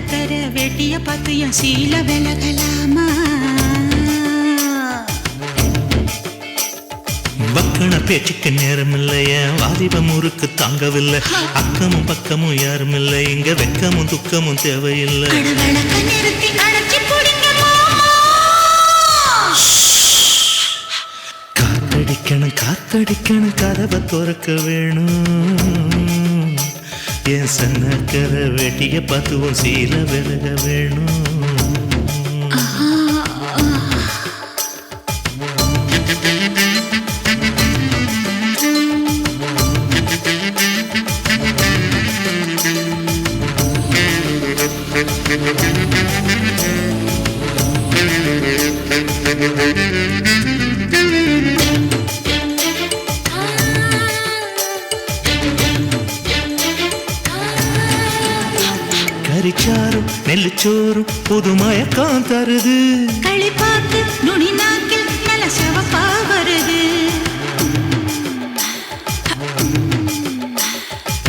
சன்னக்கர வேட்டிய பார்த்து என் சீல விலகலாமா? பக்கன பேச்சுக்கு நேரம் இல்லைய, வாலிபம் ஊருக்கு தாங்கவில்லை. அக்கமும் பக்கமும் யாரும் இல்லை, இங்க வெக்கமும் துக்கமும் தேவையில்லை. நிறுத்தி அழைச்சி காத்தடிக்கணும் காத்தடிக்கணும் கதவை திறக்க வேணும். என் சன்னக்கர வேட்டிய பார்த்துவும் சீல விலக வேணும். கரிச்சாரும் நெல்லுச்சோறும் புது மயக்கம் தருது. களி பார்த்து நுனி நாக்கில் நல்ல சிவப்பா வருது.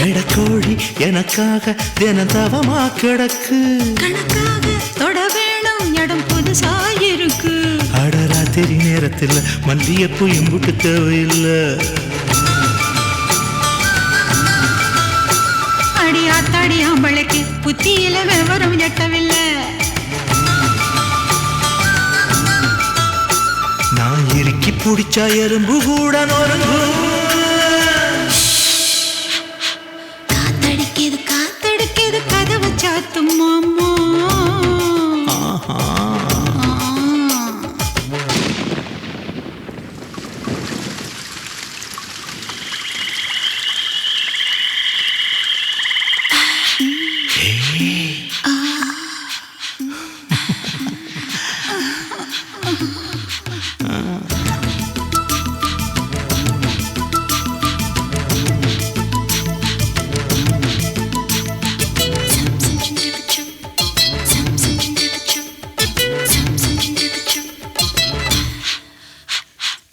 எடக்கோழி எனக்காக தினதவமா கிடக்கு. கணக்காக தொட வேணும் இடம் புதுசாயிருக்கு. அடராத்திரி நேரத்தில் மல்லியப்பூ இம்புட்டு தேவையில்லை. அடியாத்தாடி ஆம்பளைக்கு புத்தியில விவரம் எட்டவில்லை. நான் இறுக்கி பிடிச்சா எறும்பு கூட நொறுங்கும். காத்தடிக்குது காத்தடிக்குது கதவை சாத்தும் மாமா.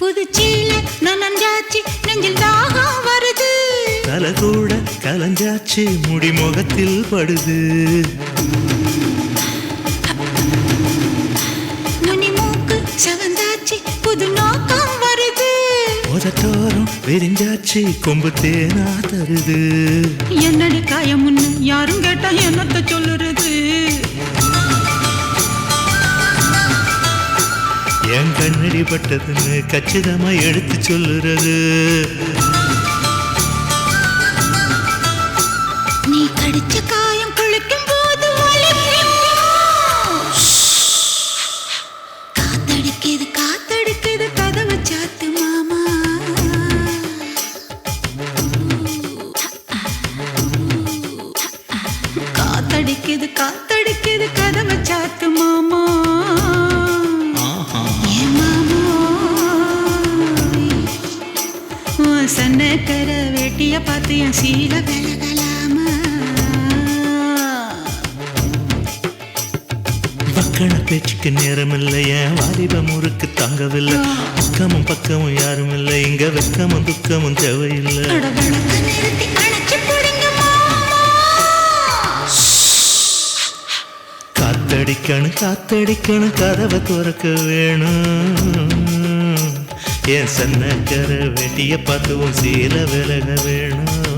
புதுச்சீல நனஞ்சாச்சு நெஞ்சில் தாகம் வருது. தலை கூட கலஞ்சாச்சு முடி முகத்தில் படுது. நுனி மூக்கு சவந்தாச்சு புது நோக்கம் வருது. உதட்டோரம் விரிஞ்சாச்சு கொம்பு தேனா தருது. என்னடி காயம் முன்னு யாரும் கேட்டா என்னத்த சொல்லுறது? என் கண்ணடி பட்டதுன்னு கச்சிதமா எடுத்து சொல்லுறது. நீ கடிச்ச காயம் குளிக்கும் போது காத்தடிக்குது காத்தடிக்குது கதவை சாத்து மாமா. காத்தடிக்குது காத்தடிக்குது கதவை சாத்து மாமா. சன்னக்கர வேட்டிய பார்த்து என் சீல விலகலாமா? பக்கன பேச்சுக்கு நேரம் இல்லைய, வாலிபம் ஊருக்கு தாங்கவில்லை. அக்கமும் பக்கமும் யாரும் இல்லை, இங்க வெக்கமும் துக்கமும் தேவையில்லை. நிறுத்தி அணைச்சி போடுங்க மாமா. காத்தடிக்கணும் காத்தடிக்கணும் கதவை திறக்க வேணும். என் சன்னக்கர வேட்டிய பார்த்துவும் சீல விலக வேணும்.